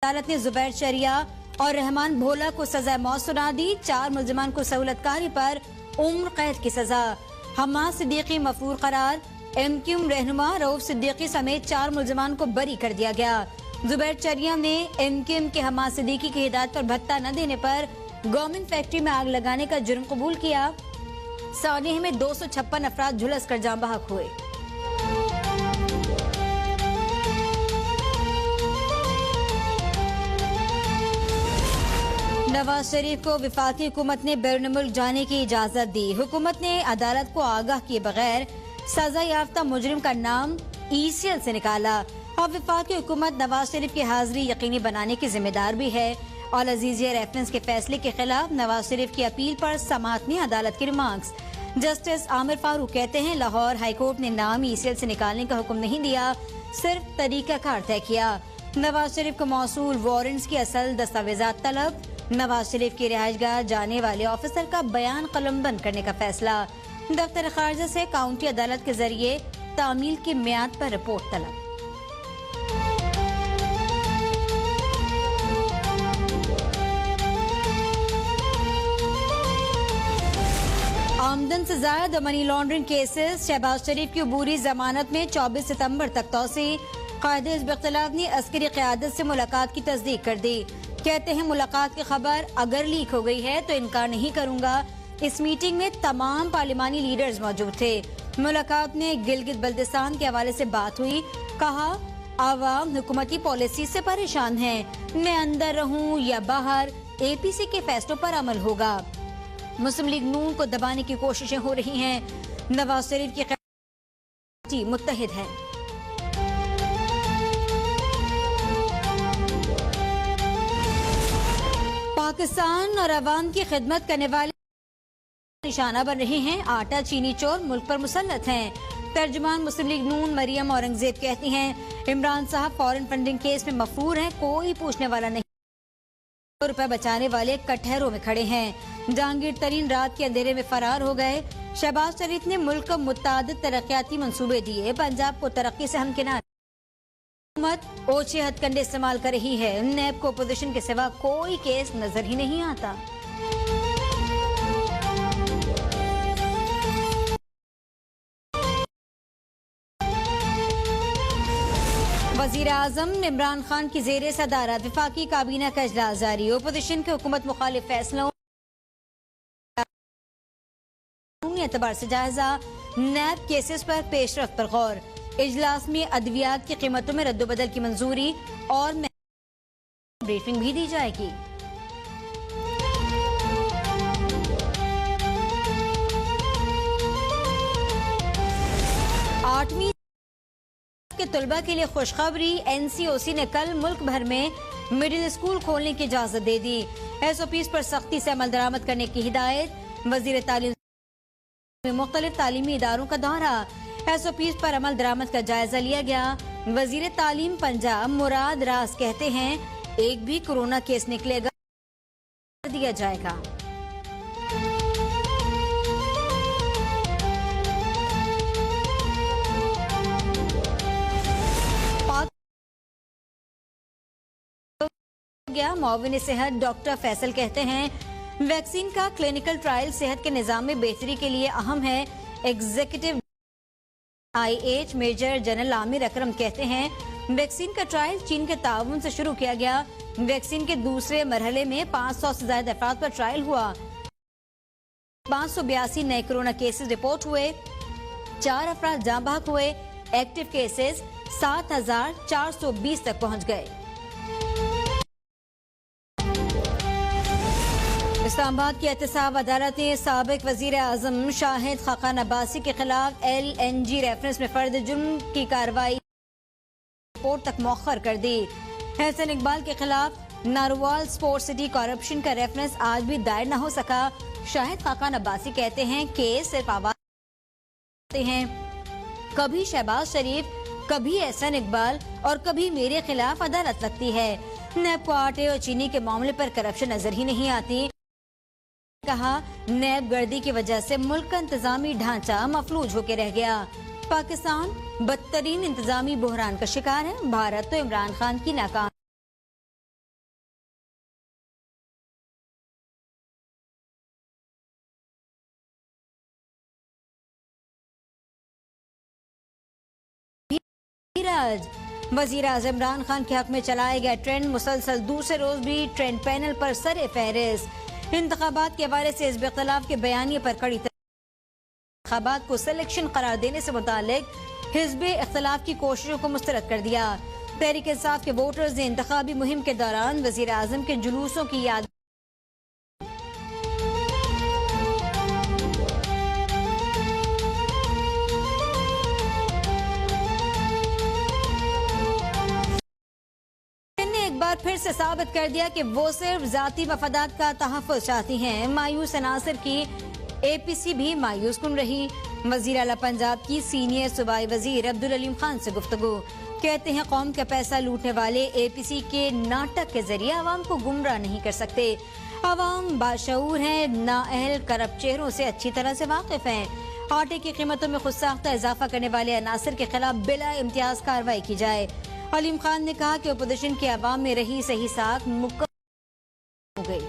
अदालत ने जुबैर शरिया और रहमान भोला को सजा मौत सुना दी। 4 मुल्जिमान को सहूलतकारी पर उम्र कैद की सजा। हमाद सिद्दीकी मफरूर करार। एमक्यूएम रहनुमा रऊफ सिद्दीकी समेत 4 मुल्जिमान को बरी कर दिया गया। जुबैर शरिया ने एमक्यूएम के हमाद सिद्दीकी की हिदायत पर भत्ता न देने पर गवर्नमेंट फैक्ट्री में आग लगाने का जुर्म कबूल किया। सानेह में 256 अफराद झुलस कर जान बहक हुए। नवाज शरीफ को विफाकी हुकूमत ने बैरून मुल्क जाने की इजाजत दी। हुकूमत ने अदालत को आगाह किए बगैर सजा याफ्ता मुजरिम का नाम ईसीएल से निकाला। और विफाकी हुकूमत नवाज शरीफ की हाजिरी यकीनी बनाने की जिम्मेदार भी है। और अजीजिया रेफरेंस के फैसले के खिलाफ नवाज शरीफ की अपील पर समाअत ने अदालत के रिमार्क्स। जस्टिस आमिर फारूक कहते हैं, लाहौर हाईकोर्ट ने नाम ईसीएल से निकालने का हुक्म नहीं दिया, सिर्फ तरीकाकार तय किया। नवाज शरीफ को मौसूल वारंट्स की असल दस्तावेजात तलब। नवाज शरीफ की रिहाइशगाह जाने वाले ऑफिसर का बयान कलमबंद करने का फैसला। दफ्तर खारजा से काउंटी अदालत के जरिए तामील की मियाद पर रिपोर्ट तलब। आमदन से ज्यादा मनी लॉन्ड्रिंग केसेस। शहबाज शरीफ की अबूरी जमानत में 24 सितंबर तक तौसी। कायदे हिज़्ब इख्तिलाफ ने अस्करी क़यादत से मुलाकात की तस्दीक कर दी। कहते हैं, मुलाकात की खबर अगर लीक हो गई है तो इनकार नहीं करूंगा। इस मीटिंग में तमाम पार्लिमानी लीडर्स मौजूद थे। मुलाकात में गिलगित बल्तिस्तान के हवाले से बात हुई। कहा, आवाम हुकूमती पॉलिसी से परेशान है। मैं अंदर रहूं या बाहर, एपीसी के फैसलों पर अमल होगा। मुस्लिम लीग नून को दबाने की कोशिशें हो रही हैं। नवाज शरीफ की पार्टी मुत्तहिद है। पाकिस्तान और अवाम की खिदमत करने वाले निशाना बन रहे हैं। आटा चीनी चोर मुल्क पर मुसल्लत हैं। तर्जुमान मुस्लिम लीग नून मरियम औरंगजेब कहती हैं, इमरान साहब फॉरेन फंडिंग केस में मफरूर हैं, कोई पूछने वाला नहीं। रुपए बचाने वाले कटहरों में खड़े हैं। जहांगीर तरीन रात के अंधेरे में फरार हो गए। शहबाज शरीफ ने मुल्क को मुतादिद तरक्याती मंसूबे दिए। पंजाब को तरक्की से हमकिनार। हुकूमत ओछे हथकंडे इस्तेमाल कर रही है। नैब को अपोजिशन के सिवा कोई केस नजर ही नहीं आता। वजीर आजम इमरान खान की जेर सदारत विफाकी काबीना का इजलास जारी। अपोजिशन के हुकूमत मुखालिफ फैसलों एतबार से जायजा। नैब केसेस पर पेशरफ पर गौर। इजलास में अद्वियात की कीमतों में रद्दोबदल की मंजूरी और ब्रीफिंग भी दी जाएगी। आठवीं के तलबा के लिए खुशखबरी। एनसीओसी ने कल मुल्क भर में मिडिल स्कूल खोलने की इजाजत दे दी। एसओपीज पर सख्ती से अमल दरामद करने की हिदायत। वजीर तालीम में मुख्तलिफ तालीमी इदारों का दौरा। एसओपीज पर अमल दरामद का जायजा लिया गया। वजीर तालीम पंजाब मुराद राज कहते हैं, एक भी कोरोना केस निकलेगा दिया जाएगा। मुआविन सेहत डॉक्टर फैसल कहते हैं, वैक्सीन का क्लिनिकल ट्रायल सेहत के निजाम में बेहतरी के लिए अहम है। Executive IH major general Amir Akram कहते हैं, वैक्सीन का ट्रायल चीन के ताउन से शुरू किया गया। वैक्सीन के दूसरे मरहले में 500 से ज्यादा अफराद पर ट्रायल हुआ। 582 नए कोरोना केसेस रिपोर्ट हुए। 4 अफराद जाँ बहक हुए। एक्टिव केसेस 7420 तक पहुंच गए। इस्लामाबाद की एहतसाब अदालत ने साबिक वजीर आजम शाहिद खाकान अब्बासी के खिलाफ LNG रेफरेंस में फर्द जुर्म की कार्रवाई रिपोर्ट तक मौखर कर दी। हसन इकबाल के खिलाफ नारोवाल स्पोर्ट्स सिटी करप्शन का रेफरेंस आज भी दायर न हो सका। शाहिद खाकान अब्बासी कहते हैं, केस सिर्फ आवाज हैं। कभी शहबाज शरीफ, कभी हसन इकबाल और कभी मेरे खिलाफ अदालत लगती है। नैब को आटे और चीनी के मामले पर करप्शन नजर ही नहीं आती। कहा, नैब गर्दी की वजह से मुल्क का इंतजामी ढांचा मफलूज होकर रह गया। पाकिस्तान बदतरीन इंतजामी बहरान का शिकार है। भारत तो इमरान खान की नाकाम आज वजीर आज़म इमरान खान के हक में चलाया गया ट्रेंड मुसलसल दूसरे रोज भी ट्रेंड पैनल पर सर फहरिस्त। इंतखाबात के हवाले से हिज़्ब इख्तिलाफ के बयानिए पर कड़ी इंतखाबात को सिलेक्शन करार देने से मुतालिक हिज़्ब इख्तिलाफ की कोशिशों को मुस्तरद कर दिया। तहरीक इंसाफ के वोटर्स ने इंतखाबी मुहिम के दौरान वजीर आज़म के जुलूसों की याद एक बार फिर से साबित कर दिया कि वो सिर्फ जाती मफादात का तहफ़्फ़ुज़ चाहती हैं। मायूस अनासर की APC भी मायूस कुन रही। वज़ीर आला पंजाब की सीनियर सूबाई वजीर अब्दुल अलीम खान से गुफ्तगू। कहते हैं कौम का पैसा लूटने वाले APC के नाटक के जरिए आवाम को गुमराह नहीं कर सकते। आवाम बाशऊर हैं, नाअहल करप्ट चेहरों से अच्छी तरह से वाकिफ हैं। आटे की कीमतों में खुद साख्ता इजाफा करने वाले अनासर के खिलाफ बिला इम्तियाज कार्रवाई की जाए। अलीम खान ने कहा कि अपोजिशन के अवाम में रही सही साख मुकम्मल हो गई।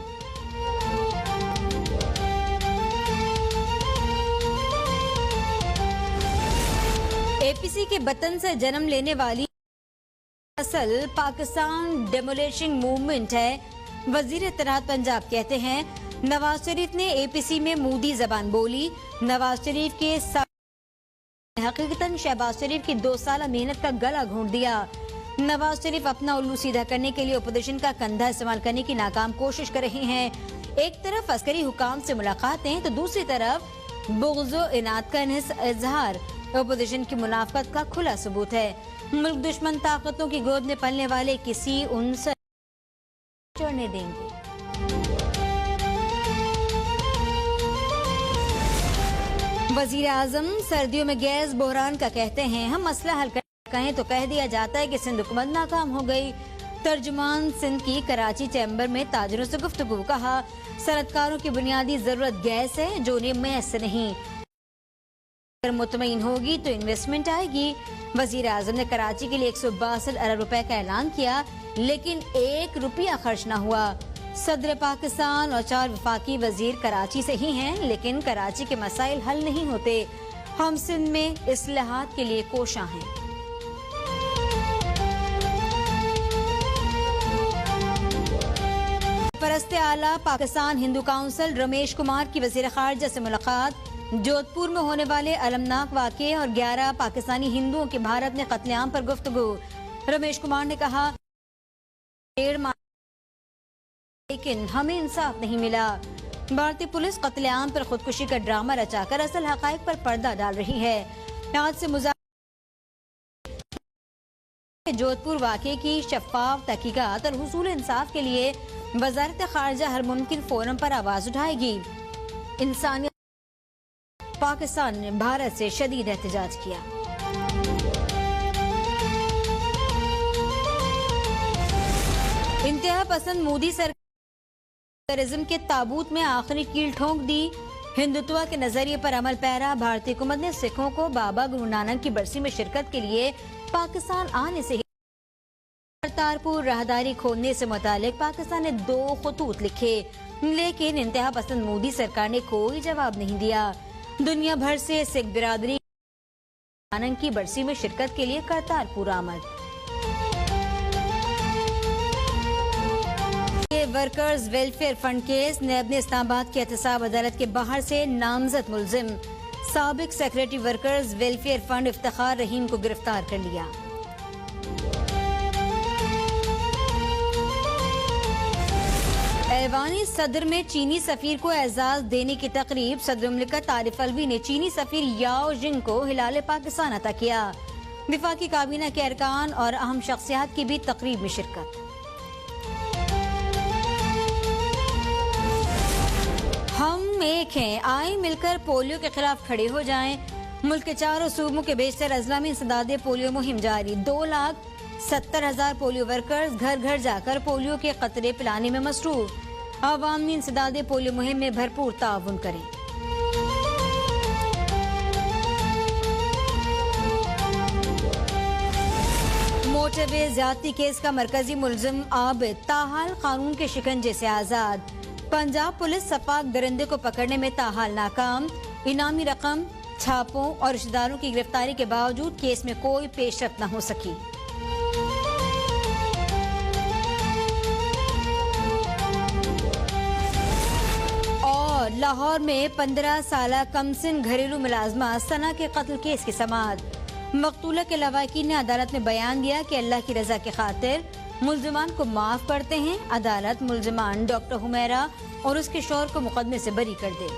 APC के वतन से जन्म लेने वाली असल पाकिस्तान डेमोलिशिंग मूवमेंट है। वजीर इत्तलात पंजाब कहते हैं नवाज शरीफ ने APC में मोदी जबान बोली। नवाज शरीफ के हकीकतन शहबाज शरीफ की 2 साल मेहनत का गला घोंट दिया। नवाज शरीफ अपना उल्लू सीधा करने के लिए अपोजिशन का कंधा इस्तेमाल करने की नाकाम कोशिश कर रहे हैं। एक तरफ अस्करी हुकाम से मुलाकातें तो दूसरी तरफ बुग़्ज़ो इनाद का इजहार अपोजिशन की मुनाफकत का खुला सबूत है। मुल्क दुश्मन ताकतों की गोद में पलने वाले किसी उनसे चढ़ने देंगे। वजीर आजम सर्दियों में गैस बहरान का कहते हैं हम मसला हल कहें तो कह दिया जाता है कि सिंध हुकूमत नाकाम हो गई। तर्जुमान सिंध की कराची चैम्बर में ताजरों से गुफ्तगू। कहा सनतकारों की बुनियादी जरूरत गैस है जो उन्हें मैसर नहीं। अगर मुतमईन होगी तो इन्वेस्टमेंट आएगी। वजीर आजम ने कराची के लिए 162 अरब रुपए का ऐलान किया लेकिन 1 रुपया खर्च न हुआ। सदर पाकिस्तान और 4 वफाकी वजीर कराची से ही हैं लेकिन कराची के मसाइल हल नहीं होते। हम सिंध में इस्लाहात के लिए कोशां हैं। परस्ते आला पाकिस्तान हिंदू काउंसिल रमेश कुमार की वजीर खारजा से मुलाकात। जोधपुर में होने वाले अलमनाक वाक़े और 11 पाकिस्तानी हिंदुओं के भारत में कत्लेआम पर गुफ्तगू। रमेश कुमार ने कहा लेकिन हमें इंसाफ नहीं मिला। भारतीय पुलिस कत्लेआम पर खुदकुशी का ड्रामा रचाकर असल हकायक पर पर्दा डाल रही है। आज से जोधपुर वाक़े की शफाफ तहकीकात और हुसूल इंसाफ के लिए वज़ारत खारजा हर मुमकिन फोरम पर आवाज उठाएगी। इंसानियत पाकिस्तान ने भारत से शदीद एहतजाज किया। इंतहा पसंद मोदी सरकार टेररिज्म के ताबूत में आखिरी कील ठोंक दी। हिंदुत्व के नजरिए पर अमल पैरा भारतीय हुकूमत ने सिखों को बाबा गुरु नानक की बरसी में शिरकत के लिए पाकिस्तान आने से करतारपुर राहदारी खोलने से मुतालिक पाकिस्तान ने 2 खतूत लिखे लेकिन इंतहा पसंद मोदी सरकार ने कोई जवाब नहीं दिया। दुनिया भर से सिख बिरादरी नानक की बरसी में शिरकत के लिए करतारपुर आमद। वर्कर्स वेलफेयर फंड केस नैब ने इस्लामाबाद की एहतसाब अदालत के बाहर से नामजद मुलजिम साबिक secretary workers welfare fund Iftikhar Rahim को गिरफ्तार कर लिया। ऐवानी सदर में चीनी सफीर को एजाज देने की तकरीब। सदर मुमलिकत आरिफ अलवी ने चीनी सफीर याओ जिंग को हिलाल पाकिस्तान अता किया। विफाकी काबीना के अरकान और अहम शख्सियात की भी तकरीब में शिरकत। हम एक हैं, आए मिलकर पोलियो के खिलाफ खड़े हो जाएं। मुल्क के 4 सूबों के बेशतर अजला में इंसदादे पोलियो मुहिम जारी। 2,70,000 पोलियो वर्कर्स घर घर जाकर पोलियो के कतरे पिलाने में मसरूफ। आवामी इंसदादे पोलियो मुहिम में भरपूर ताउन करें। मोटरवे ज्यादती केस का मरकजी मुलजिम आबिद ताहाल कानून के शिकंजे से आजाद। पंजाब पुलिस सपाक दरिंदे को पकड़ने में ताहाल नाकाम। इनामी रकम छापों और रिश्तेदारों की गिरफ्तारी के बावजूद केस में कोई पेशरफ्त न हो सकी। और लाहौर में 15 साल कमसिन घरेलू मुलाजमा सना के कत्ल केस की समाअत। मकतूला के लवाकिन ने अदालत में बयान दिया कि अल्लाह की रजा की खातिर मुल्जिमान को माफ करते हैं। अदालत मुल्जिमान डॉक्टर हुमैरा और उसके शौहर को मुकदमे से बरी कर दे।